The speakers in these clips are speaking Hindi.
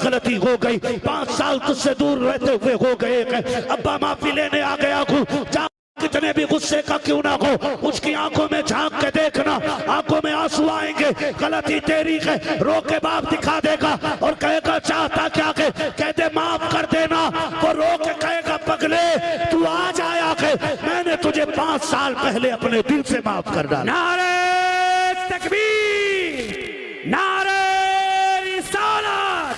गलती हो गई, 5 साल तुझसे दूर रहते हुए हो गए, अब्बा माफी लेने आ गया हूँ, कितने भी गुस्से का क्यों ना हो, उसकी आंखों में झांक के देखना, आंखों में आंसू आएंगे, गलती तेरी है, रो के बाप दिखा देगा और कहेगा चाहता क्या के, कहते माफ कर देना, वो रो के कहेगा पगले तू आज आया है, मैंने तुझे 5 साल पहले अपने दिल से माफ कर डाला। नारे तकबीर, नारे रिसालत,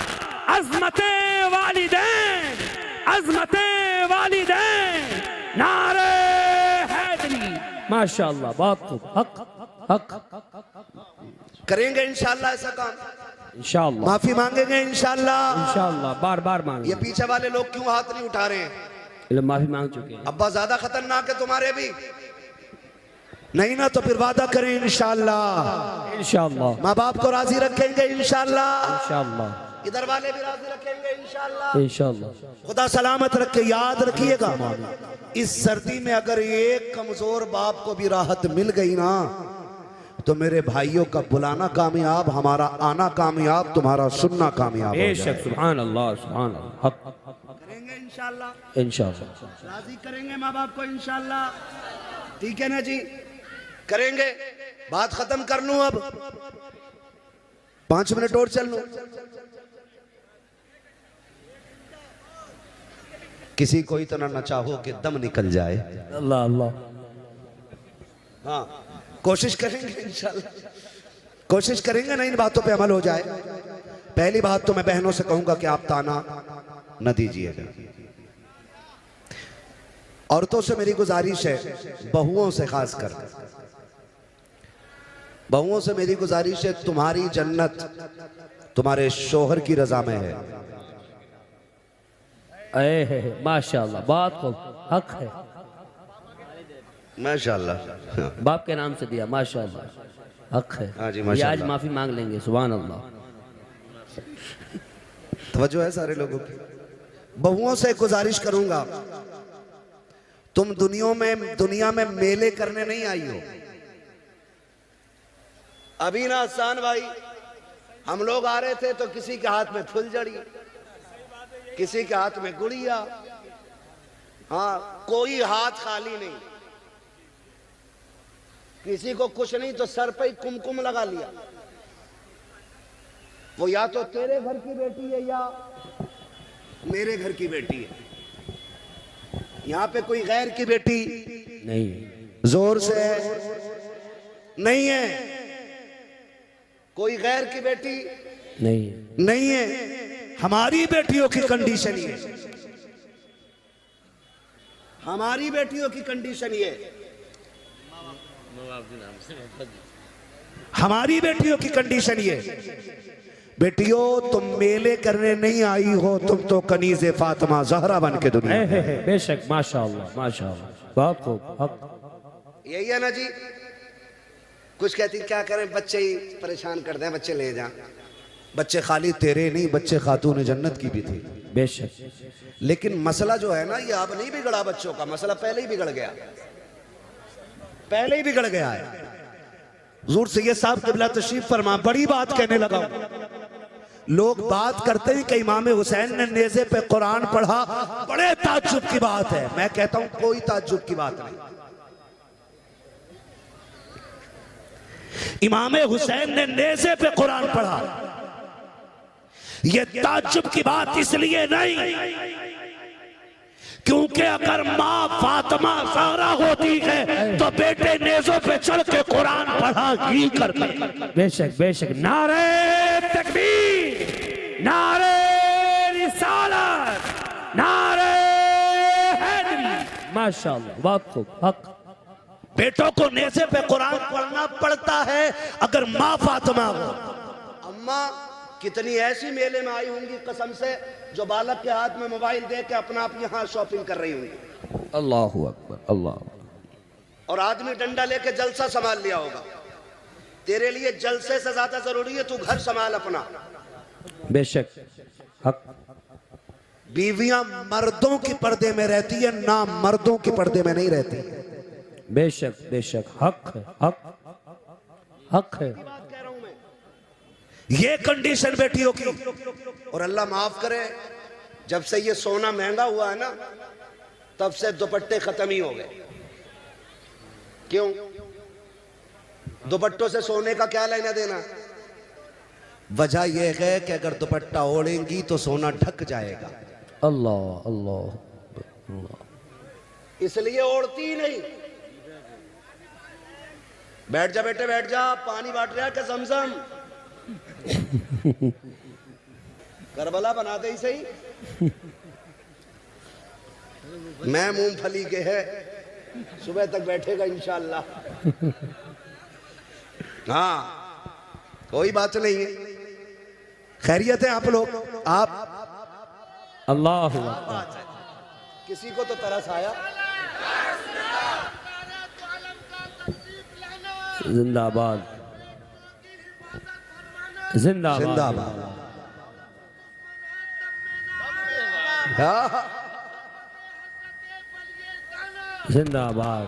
अज़मते वालिदैन, अज़मते वालिदैन, नारे माशाअल्लाह, बहुत खूब। हक हक करेंगे इंशाअल्लाह ऐसा काम, इंशाअल्लाह माफी मांगेंगे इंशाअल्लाह, इंशाअल्लाह बार बार मांगे। ये पीछे वाले लोग क्यों हाथ नहीं उठा रहे हैं? ये माफी मांग चुके हैं। अब्बा ज्यादा खतरनाक है तुम्हारे भी नहीं ना, तो फिर वादा करें इंशाअल्लाह, इंशाअल्लाह माँ बाप को राजी रखेंगे इंशाअल्लाह, इंशाअल्लाह इधर वाले भी राजी रखेंगे इंशाअल्लाह, इंशाअल्लाह। खुदा सलामत रखे। याद रखिएगा, इस सर्दी में अगर एक कमजोर बाप को भी राहत मिल गई ना, तो मेरे भाइयों का बुलाना कामयाब, हमारा आना कामयाब, तुम्हारा सुनना कामयाब। बेशक, सुभान अल्लाह, सुभान अल्लाह। हक करेंगे इंशाअल्लाह, इंशाअल्लाह राजी करेंगे माँ बाप को इंशाअल्लाह, ठीक है ना जी? करेंगे। बात खत्म कर लूं अब, 5 मिनट और चल लूं। किसी को इतना न चाहो कि दम निकल जाए। अल्लाह अल्लाह। हाँ, कोशिश करेंगे इंशाल्लाह, कोशिश करेंगे ना इन बातों पे अमल हो जाए। पहली बात तो मैं बहनों से कहूंगा कि आप ताना न दीजिएगा। औरतों से मेरी गुजारिश है, बहुओं से खासकर बहुओं से मेरी गुजारिश है, तुम्हारी जन्नत तुम्हारे शोहर की रजा में है। माशाअल्लाह, बहुत खूब। हक है, माशाअल्लाह, बाप के नाम से दिया, माशाअल्लाह। हक है। हाँ जी, ये माशाअल्लाह। आज माफी मांग लेंगे, सुभान अल्लाह। तवज्जो है सारे लोगों की। बहुओं से गुजारिश करूंगा, तुम दुनिया में मेले करने नहीं आई हो। अभी ना हसन भाई, हम लोग आ रहे थे तो किसी के हाथ में फुलझड़ी, किसी के हाथ में गुड़िया, हाँ कोई हाथ खाली नहीं, किसी को कुछ नहीं तो सर पे कुमकुम लगा लिया। वो या तो तेरे घर की बेटी है या मेरे घर की बेटी है, यहां पे कोई गैर की बेटी नहीं, जोर से नहीं है, कोई गैर की बेटी नहीं है। हमारी बेटियों की कंडीशन ये, हमारी बेटियों की कंडीशन ये, हमारी बेटियों की कंडीशन ये, बेटियों तुम मेले करने नहीं आई हो, तुम तो कनीज़े फातिमा ज़हरा बन के दुनिया में। बेशक, माशाअल्लाह माशाअल्लाह, बहुत खूब। हक यही है ना जी। कुछ कहती क्या करें, बच्चे ही परेशान कर दें, बच्चे ले जा। बच्चे खाली तेरे नहीं, बच्चे खातून जन्नत की भी थी। बेशक। लेकिन मसला जो है ना, ये अब नहीं बिगड़ा बच्चों का, मसला पहले ही बिगड़ गया, पहले ही बिगड़ गया है। हुजूर सैयद साहब क़िबला तशरीफ फरमा, बड़ी बात कहने लगा। लोग बात करते हैं कि इमाम हुसैन ने नेज़े पे कुरान पढ़ा, बड़े ताज्जुब की बात है। मैं कहता हूं कोई ताज्जुब की बात नहीं। इमाम हुसैन ने नेज़े पे कुरान पढ़ा, यह ताज्जुब की बात इसलिए नहीं क्योंकि अगर माँ फातिमा ज़हरा होती है तो बेटे नेज़ों पे चढ़ के कुरान पढ़ा ही करते। बेशक बेशक। नारे तकबीर, नारे रिसालत, नारे हैदरी, माशाअल्लाह, बहुत खूब। हक बेटों को नेज़े पे कुरान पढ़ना पड़ता है अगर माँ फातिमा हो। अम्मा कितनी ऐसी मेले में आई होंगी कसम से, जो बालक के हाथ में मोबाइल दे के अपना आप यहाँ शॉपिंग कर रही होंगी। अल्लाहु अकबर, अल्लाह। और आदमी डंडा लेके जलसा संभाल लिया होगा। तेरे लिए जलसे से ज्यादा जरूरी है तू घर संभाल अपना। बेशक। हक। बीवियां मर्दों की पर्दे में रहती है ना, मर्दों की पर्दे में नहीं रहती। बेशक बेशक। हक है, हक हक है। ये कंडीशन बेटियों की। और अल्लाह माफ करे, जब से ये सोना महंगा हुआ है ना, तब से दुपट्टे खत्म ही हो गए। क्यों? दुपट्टों से सोने का क्या लेना देना? वजह यह है कि अगर दुपट्टा ओढ़ेंगी तो सोना ढक जाएगा, अल्लाह अल्लाह अल्लाह, इसलिए ओढ़ती ही नहीं। बैठ जा बेटे, बैठ जा, पानी बांट रहा है क्या जमजम? करबला बनाते ही सही। मैं मूंगफली के है, सुबह तक बैठेगा इंशाअल्लाह। हाँ, कोई बात नहीं है, खैरियत है आप लोग? आप अल्लाह किसी को तो तरस आया? जिंदाबाद जिंदाबाद जिंदाबाद। हाँ, जिंदाबाद,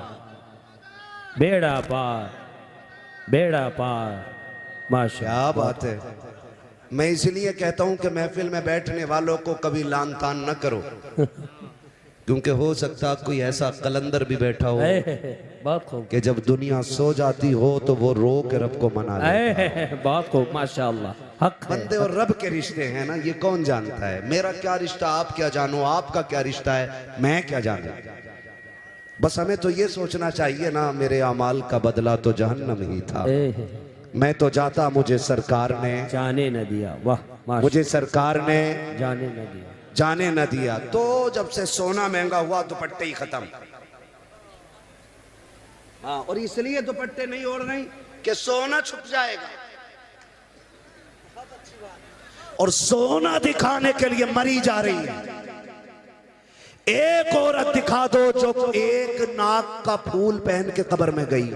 बेड़ा पार, बेड़ा पार, माशा। क्या बात है। मैं इसलिए कहता हूं कि महफिल में बैठने वालों को कभी लान तान न करो, क्योंकि हो सकता कोई ऐसा कलंदर भी बैठा हो बहुत खूब, कि जब दुनिया सो जाती हो तो वो रो के रब को मना ले। बहुत खूब, माशाअल्लाह। हक है, बंदे और रब के रिश्ते हैं ना, ये कौन जानता है? मेरा क्या रिश्ता आप क्या जानो, आपका क्या रिश्ता है मैं क्या जानू। बस हमें तो ये सोचना चाहिए ना, मेरे अमाल का बदला तो जहन्नम ही था। मैं तो जाता, मुझे सरकार ने जाने न दिया। वाह, मुझे सरकार ने जाने न दिया, जाने न दिया। तो जब से सोना महंगा हुआ दुपट्टे ही खत्म। हाँ, और इसलिए दुपट्टे नहीं ओढ़ रही कि सोना छुप जाएगा। और सोना दिखाने के लिए मरी जा रही है। एक औरत दिखा दो जो एक नाक का फूल पहन के कब्र में गई।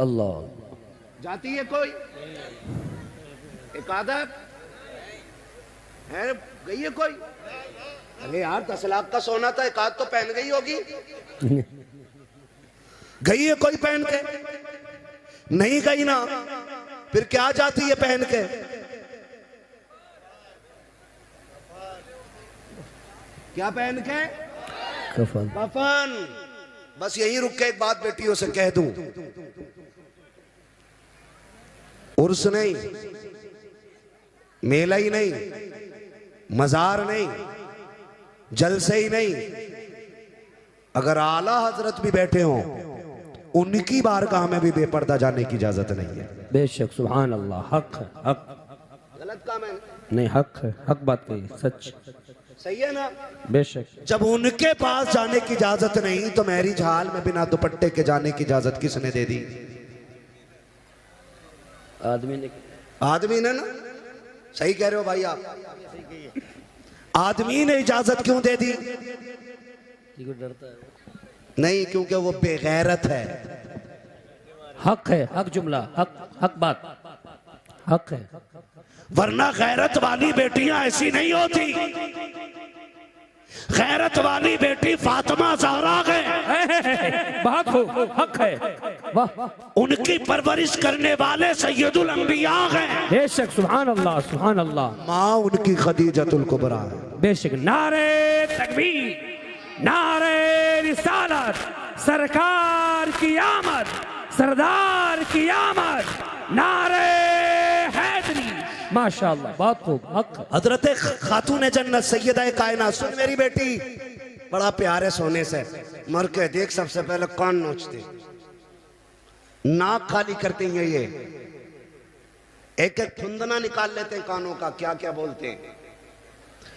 अल्लाह, जाती है कोई? एक आदत है, गई है कोई? अरे यार, 10 लाख का सोना था, एक आध तो पहन गई होगी। गई है कोई पहन के? नहीं गई ना, फिर क्या जाती है पहन के? क्या पहन के? कफन। कफन। बस यही रुक के एक बात बेटियों से कह दूं, उर्स नहीं, मेला ही नहीं, मजार नहीं, जलसे ही नहीं, अगर आला हजरत भी बैठे हों, उनकी बारगाह में भी बेपर्दा जाने की इजाजत नहीं है। बेशक, सुभान अल्लाह, हक है, हक। गलत काम है? नहीं, हक है, हक बात कही, सच, सही है ना? बेशक। जब उनके पास जाने की इजाजत नहीं, तो मैरिज हाल में बिना दुपट्टे के जाने की इजाजत किसने दे दी? आदमी ने, आदमी ने ना। सही कह रहे हो भाई आप, आदमी ने इजाजत क्यों दे दी? डरता है नहीं, क्योंकि वो बेगैरत है। हक है, हक जुमला, हक, हक बात, हक है। वरना गैरत वाली बेटियां ऐसी नहीं होती। गैरत वाली बेटी फातिमा ज़हरा है। बात हो, हक है, वाह। उनकी परवरिश करने वाले सैयदुल अंबिया हैं। बेशक, सुभान अल्लाह, सुभान अल्लाह। माँ उनकी खदीजतुल कुबरा है। बेशक। नारे तकबीर, नारे रिसालत, सरकार की आमद, सरदार की आमद, नारे हैदरी, माशाअल्लाह, बहुत खूब, हक। हजरत खातून जन्नत सैयदा कायनात, सुन मेरी बेटी, बड़ा प्यार है सोने से। मर के देख, सबसे पहले कान नोचते, नाक खाली करते हैं, ये एक एक फुंदना निकाल लेते हैं कानों का, क्या क्या बोलते हैं,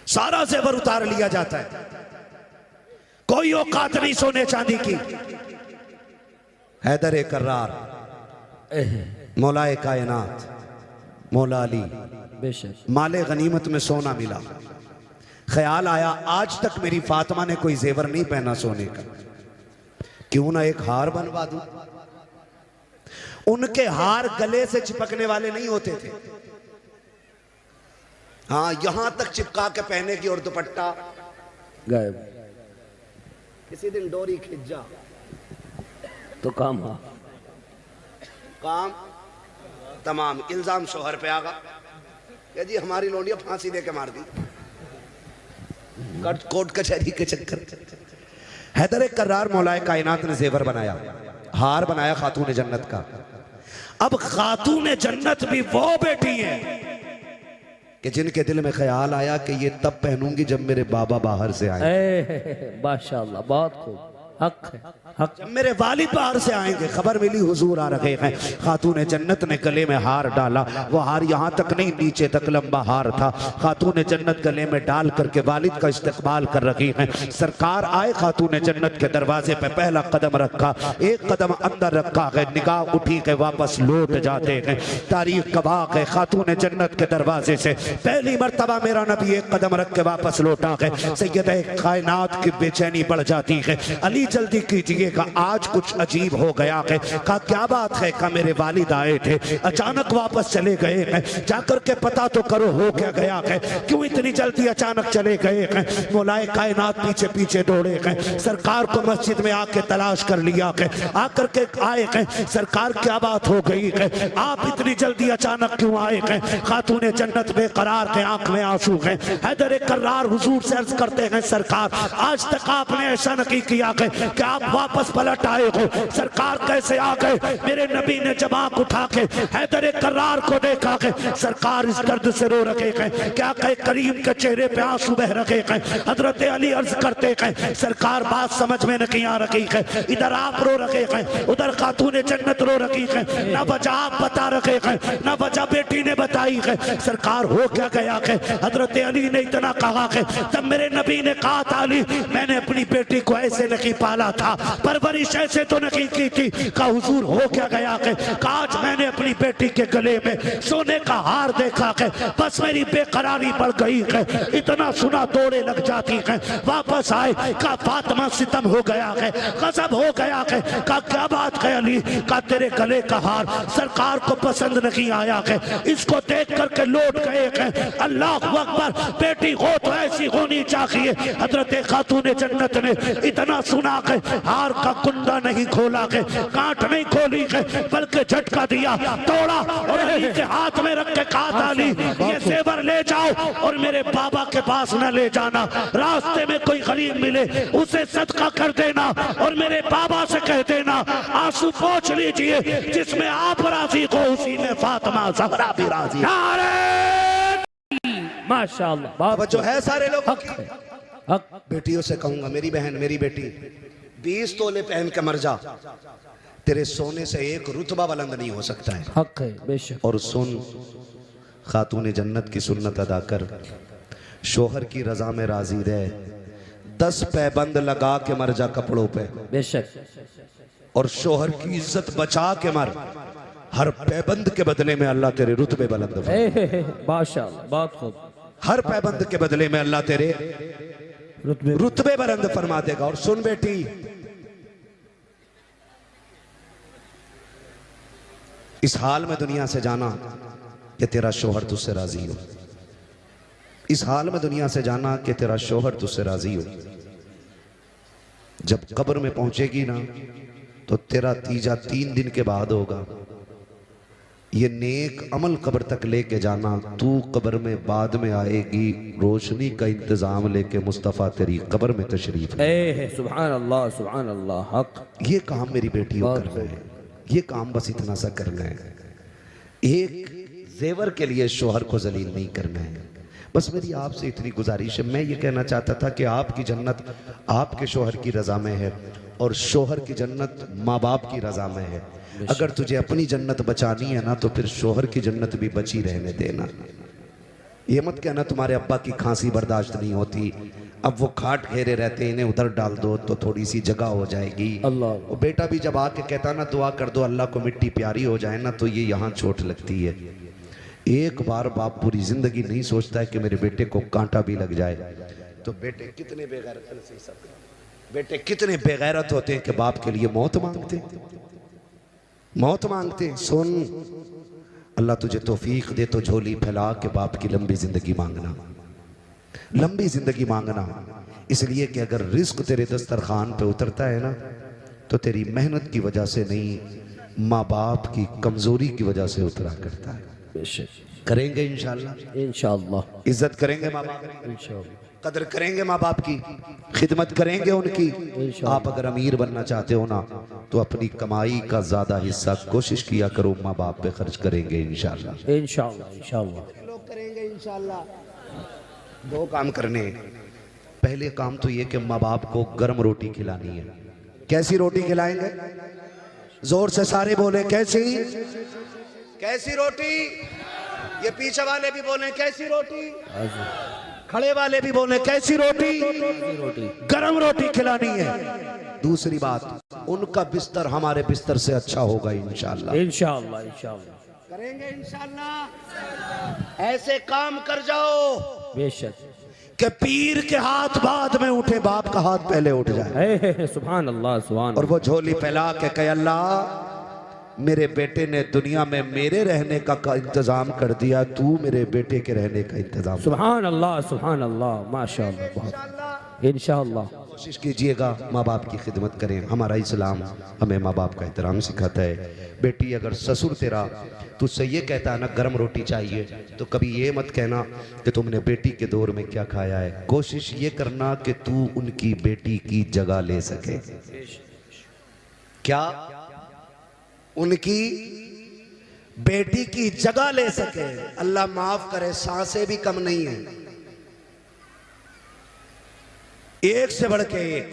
सारा जेवर उतार लिया जाता है। कोई औकात नहीं सोने चांदी की। हैदर कर्रार, मौलाए कायनात, मौला अली, बेशक। माले गनीमत में सोना मिला। ख्याल आया आज तक मेरी फातिमा ने कोई जेवर नहीं पहना सोने का, क्यों ना एक हार बनवा दूं। उनके हार गले से चिपकने वाले नहीं होते थे, हाँ यहां तक चिपका के पहनेगी। और दुपट्टा गायब, किसी दिन डोरी खिंच जा तो काम, हाँ, काम तमाम। इल्जाम शोहर पे आगा, क्या जी हमारी लोंडिया फांसी दे के मार दी कोर्ट कचहरी के चक्कर। हैदर कर्रार मौलाए कायनात ने जेवर बनाया, हार बनाया खातून जन्नत का। अब खातून जन्नत भी वो बेटी है कि जिनके दिल में ख्याल आया कि ये तब पहनूंगी जब मेरे बाबा बाहर से आए। माशाअल्लाह, बहुत खूब, हक है, हक। जब मेरे वालिद बाहर से आएंगे, खबर मिली हुजूर आ रहे हैं। खातून जन्नत ने गले में हार डाला, वो हार यहाँ तक नहीं नीचे तक लंबा हार था। खातून जन्नत गले में डाल करके वालिद का इस्तकबाल कर रही हैं। सरकार आए, खातून जन्नत के दरवाजे पे पहला कदम रखा, एक कदम अंदर रखा है, निगाह उठी के वापस लौट जाते हैं। तारीख गवाह है, खातून जन्नत के दरवाजे से पहली मर्तबा मेरा नबी एक कदम रख के वापस लौटा है। सैयद कायनात की बेचैनी बढ़ जाती है। अली जल्दी कीजिएगा, आज कुछ अजीब हो गया है। कहा क्या बात है? का मेरे वालिद आए थे, अचानक वापस चले गए हैं, जाकर के पता तो करो हो क्या गया है, क्यों इतनी जल्दी अचानक चले गए हैं? मौलाए कायनात पीछे पीछे दौड़े हैं, सरकार को मस्जिद में आके तलाश कर लिया है, आकर के आए हैं। सरकार क्या बात हो गई है, आप इतनी जल्दी अचानक क्यों आए हैं? खातून जन्नत बेकरार है, आंख में आंसू है। हैदर कर्रार हुजूर से अर्ज करते हैं, सरकार आज तक आपने ऐसा नहीं किया है कि आप वापस पलट आए हो, सरकार कैसे आ गए? मेरे नबी ने जब आंख उठा के हैदर कर्रार को देखा कि सरकार इस दर्द से रो रखे हैं, क्या कहे करीम के चेहरे पे आंसू बह रखे हैं। हजरत अली अर्ज करते हैं, सरकार बात समझ में नहीं आ रही है, इधर आप रो रखे हैं, उधर खातून जन्नत रो रखी है, ना वजह आप बता रखे हैं, ना वजह बेटी ने बताई है। सरकार हो क्या गया है? हजरत अली ने इतना कहा है, तब मेरे नबी ने कहा था, अली मैंने अपनी बेटी को ऐसे नहीं पाला था, परवरिश ऐसे तो नहीं की थी। कहा हुजूर हो क्या गया है? आज मैंने अपनी बेटी के गले में सोने का हार देखा है, बस मेरी बेकरारी बढ़ गई है, इतना सुना दौड़े लग जाती है। वापस आए, कहा फातिमा सितम हो गया है, गजब हो गया है। कहा क्या बात है अली? कहा तेरे गले का हार सरकार को पसंद नहीं आया है, इसको देख करके लौट गए हैं। अल्लाह अकबर, बेटी हो तो ऐसी होनी चाहिए। हजरत खातून जन्नत ने इतना सुना के हार का कुंडा नहीं खोला के, गांठ नहीं खोली के, बल्कि झटका दिया, तोड़ा और अली के हाथ में रख के कहा था, अली ये जेवर ले जाओ और मेरे बाबा के पास न ले जाना, रास्ते में कोई गरीब मिले उसे सदका कर देना और मेरे बाबा से कह देना आंसू पोंछ लीजिए, जिसमें आप राजी हो उसी में फातिमा ज़हरा भी राजी। माशाअल्लाह, जो है सारे लोग हक। बेटियों से कहूंगा, मेरी बहन मेरी बेटी 20 तोले पहन के मर जा, तेरे सोने से एक रुतबा बुलंद नहीं हो सकता है। हक है बेशक। और सुन, खातून जन्नत की सुन्नत अदा कर, शोहर की रजा में राजी रहे, 10 पैबंद लगा के मर जा कपड़ों पे बेशक, और शोहर की इज्जत बचा के मर, हर पैबंद के बदले में अल्लाह तेरे रुतबे बुलंद माशाअल्लाह, बहुत खूब। हर पैबंद के बदले में अल्लाह तेरे रुतबे बुलंद फरमा देगा। और सुन बेटी, इस हाल में दुनिया से जाना कि तेरा शोहर तुझसे राजी हो, इस हाल में दुनिया से जाना कि तेरा शोहर तुझसे राजी हो। जब कब्र में पहुंचेगी ना तो तेरा तीजा 3 दिन के बाद होगा। ये नेक अमल कब्र तक लेके जाना, तू कब्र में बाद में आएगी, रोशनी का इंतजाम लेके मुस्तफ़ा तेरी कब्र में तशरीफ। सुभान अल्लाह, सुभान अल्लाह, हक। ये काम मेरी बेटी को करना है, ये काम बस इतना सा करना है। एक जेवर के लिए शोहर को जलील नहीं करना है। बस मेरी आपसे इतनी गुजारिश है। मैं ये कहना चाहता था कि आपकी जन्नत आपके शोहर की रजा में है और शोहर की जन्नत माँ बाप की रजा में है। अगर तुझे अपनी जन्नत बचानी है ना तो फिर शोहर की जन्नत भी बची रहने देना। ये मत कहना तुम्हारे अब्बा की खांसी बर्दाश्त नहीं होती, अब वो खाट घेरे रहते हैं, इन्हें उधर डाल दो तो थोड़ी सी जगह हो जाएगी। अल्लाह। वो बेटा भी जब आके कहता ना दुआ कर दो अल्लाह को मिट्टी प्यारी हो जाए ना, तो ये यहाँ चोट लगती है। एक बार बाप पूरी जिंदगी नहीं सोचता है कि मेरे बेटे को कांटा भी लग जाए। तो बेटे कितने बेगैरत होते हैं कि बाप के लिए मौत मांगते। सुन, अल्लाह तुझे तौफीक दे तो झोली फैला के बाप की लंबी जिंदगी मांगना, इसलिए कि अगर रिस्क तेरे दस्तरखान पे उतरता है ना तो तेरी मेहनत की वजह से नहीं, माँ बाप की कमजोरी की वजह से उतरा करता है। करेंगे इंशाल्लाह। इंशाअल्लाह इज्जत करेंगे माँ बाप की, इंशाअल्लाह कदर करेंगे माँ बाप की, खिदमत करेंगे उनकी। आप अगर अमीर बनना चाहते हो ना तो अपनी कमाई का ज्यादा हिस्सा कोशिश किया करो माँ बाप पे खर्च करेंगे इंशाल्लाह। इंशाअल्लाह इंशाअल्लाह लोग करेंगे इंशाल्लाह। दो काम करने हैं। पहले काम तो ये कि माँ बाप को गर्म रोटी खिलानी है। कैसी रोटी खिलाएंगे? जोर से सारे बोले कैसी? कैसी रोटी? ये पीछे वाले भी बोले कैसी रोटी, खड़े वाले भी बोले कैसी रोटी? गरम रोटी खिलानी है। दूसरी बात, उनका बिस्तर हमारे बिस्तर से अच्छा होगा इंशाल्लाह। इंशाअल्लाह इंशाअल्लाह करेंगे इंशाल्लाह। ऐसे काम कर जाओ बेशक कि पीर के हाथ बाद में उठे, बाप का हाथ पहले उठ जाए। सुभान अल्लाह सुभान और वो झोली फैला के कहे अल्लाह मेरे बेटे ने दुनिया में मेरे रहने का इंतजाम कर दिया, तू मेरे बेटे के रहने का इंतजाम। सुभान अल्लाह माशाअल्लाह बहुत इंशाअल्लाह। कोशिश कीजिएगा माँ बाप की खिदमत करें। हमारा इस्लाम हमें माँ बाप का एहतराम सिखाता है। बेटी अगर ससुर तेरा तुझसे ये कहता है ना गर्म रोटी चाहिए, तो कभी ये मत कहना कि तुमने बेटी के दौर में क्या खाया है। कोशिश ये करना कि तू उनकी बेटी की जगह ले सके। क्या? उनकी बेटी की जगह ले सके। अल्लाह माफ करे, सांसें भी कम नहीं है, एक से बढ़ के एक।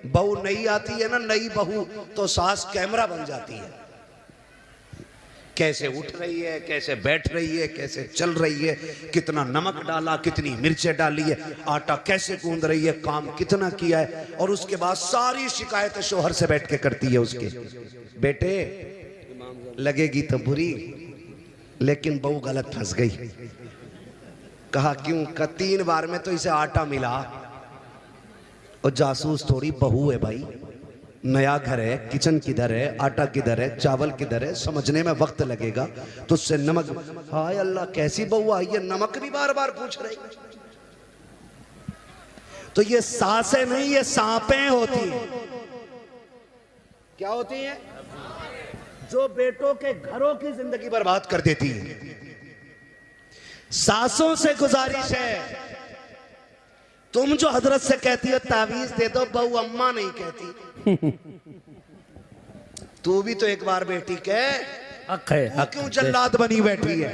बहू नई आती है ना, नई बहू, तो सास कैमरा बन जाती है। कैसे उठ रही है, कैसे बैठ रही है, कैसे चल रही है, कितना नमक डाला, कितनी मिर्चें डाली है, आटा कैसे गूंद रही है, काम कितना किया है। और उसके बाद सारी शिकायतें शोहर से बैठ के करती है उसके। बेटे लगेगी तो बुरी, लेकिन बहू गलत फंस गई। कहा क्यों? का 3 बार में तो इसे आटा मिला। और जासूस थोड़ी बहू है भाई, नया घर है, किचन किधर है, आटा किधर है, चावल किधर है, समझने में वक्त लगेगा। तो उससे नमक, हाय अल्लाह कैसी बहू आई है, नमक भी बार बार पूछ रही। तो ये सासें नहीं, ये सांपें होती हैं। क्या होती हैं? जो बेटों के घरों की जिंदगी बर्बाद कर देती है। सासों से गुजारिश है, तुम जो हजरत से कहती हो तावीज दे दो, बहू अम्मा नहीं कहती। तू भी तो एक बार बेटी कह, हक है, हक क्यों जल्लाद बनी बैठी है?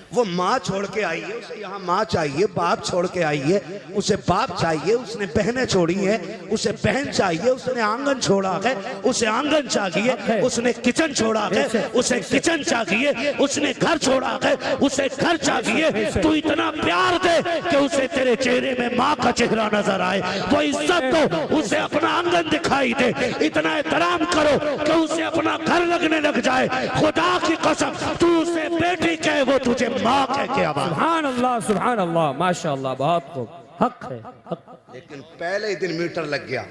वो माँ छोड़ के आई है, उसे यहाँ माँ चाहिए, बाप छोड़ के आई है, उसे बाप चाहिए, उसने बहनें छोड़ी है, उसे बहन चाहिए, उसने आंगन छोड़ा है, उसे आंगन चाहिए, उसने किचन छोड़ा है, उसे किचन चाहिए, उसने घर छोड़ा है, उसे घर चाहिए। तू इतना प्यार दे कि उसे तेरे चेहरे में माँ का चेहरा नजर आए, वो इज्जत दो, उसे अपना आंगन दिखाई दे, इतना एहतराम करो कि उसे अपना घर लगने लग जाए। खुदा की कसम, तू उसे बेटी कहे, वो तुझे माँ कह के आवाज। सुभान अल्लाह माशाअल्लाह बहुत खूब, हक है हक। लेकिन पहले ही दिन मीटर लग गया,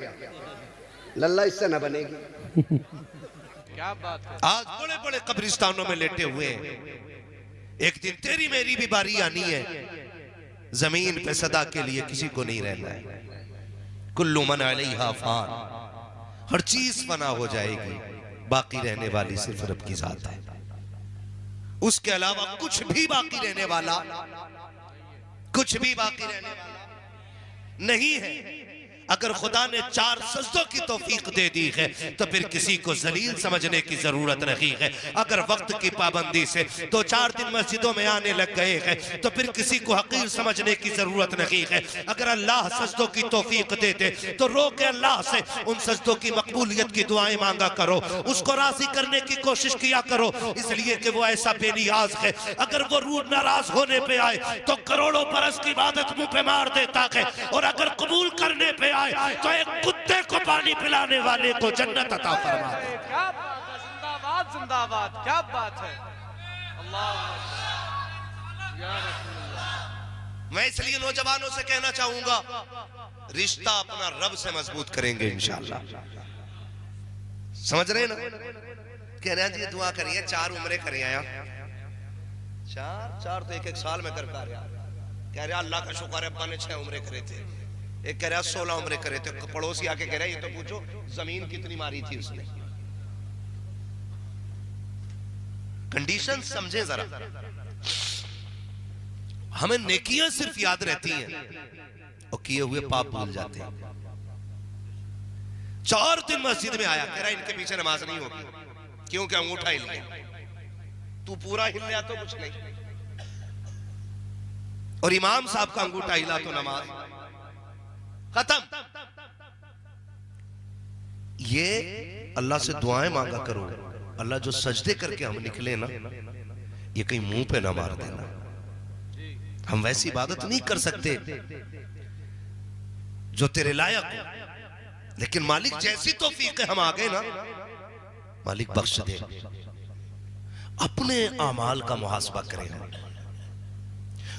लल्ला इससे न बनेगी। क्या बात है। आज बड़े बड़े कब्रिस्तानों में लेटे हुए हैं। एक दिन तेरी मेरी भी बारी आनी है। जमीन पे सदा के लिए किसी को नहीं रहना है। कुल्लू मन अलैहा फान, हर चीज फना हो जाएगी, बाकी रहने वाली सिर्फ रब की जात है। उसके अलावा कुछ भी बाकी रहने वाला, कुछ भी बाकी रहने वाला नहीं है। अगर खुदा ने 4 सजदों की तौफीक दे दी है तो फिर किसी को जलील समझने की जरूरत नहीं है। अगर वक्त की पाबंदी से 2-4 दिन मस्जिदों में आने लग गए हैं तो फिर किसी को हकीर समझने की जरूरत नहीं है। अगर अल्लाह सजदों की तौफीक दे दे तो रो के अल्लाह से उन सजदों की मकबूलियत की दुआएं मांगा करो, उसको राजी करने की कोशिश किया करो, इसलिए कि वो ऐसा बेनियाज है। अगर वो रूह नाराज होने पे आए तो करोड़ों बरस की इबादत मुंह पे मार देता है, और अगर कबूल करने पे आए तो एक कुत्ते को पानी पिलाने वाले को जन्नत अता फरमा दे। क्या बात है, जिंदाबाद जिंदाबाद, क्या बात है। अल्लाह या रसूल अल्लाह। मैं इसलिए नौजवानों से कहना चाहूंगा, रिश्ता अपना रब से मजबूत करेंगे इंशाअल्लाह। समझ रहे ना? कह रहे हैं जी दुआ करिए, 4 उम्रे करिए आया। 4 तो एक साल में कर पा रहा। कह रहे अल्लाह का शुक्र है अब्बा ने 6 उम्रे करे थे। एक कह रहा 16 उम्रे करे थे। पड़ोसी आके कह रहा ये तो पूछो जमीन कितनी मारी थी उसने। कंडीशन समझे जरा। हमें नेकियां सिर्फ याद रहती हैं और किए हुए पाप भूल जाते हैं। 4 दिन मस्जिद में आया, कह रहा इनके पीछे नमाज नहीं होगी। क्यों? क्या अंगूठा हिल गया? तू पूरा हिल गया तो कुछ नहीं, और इमाम साहब का अंगूठा हिला तो नमाज खत्म। ये अल्लाह से दुआएं मांगा करो, अल्लाह जो सजदे करके हम निकले ना, ये कहीं मुंह पे ना मार देना। हम वैसी इबादत नहीं कर सकते जो तेरे लायक हो, लेकिन मालिक जैसी तौफीक है हम आ गए ना, मालिक बख्श दे। अपने अमाल का मुहासबा करें हम,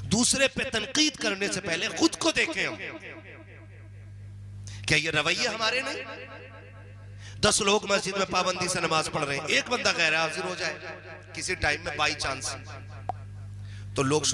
दूसरे पे तनकीद करने से पहले खुद को देखें हम। क्या ये रवैये हमारे नहीं? 10 लोग मस्जिद में पाबंदी से नमाज पढ़ रहे हैं, एक बंदा गैर हाजिर हो जाए किसी टाइम में बाई चांस, तो लोग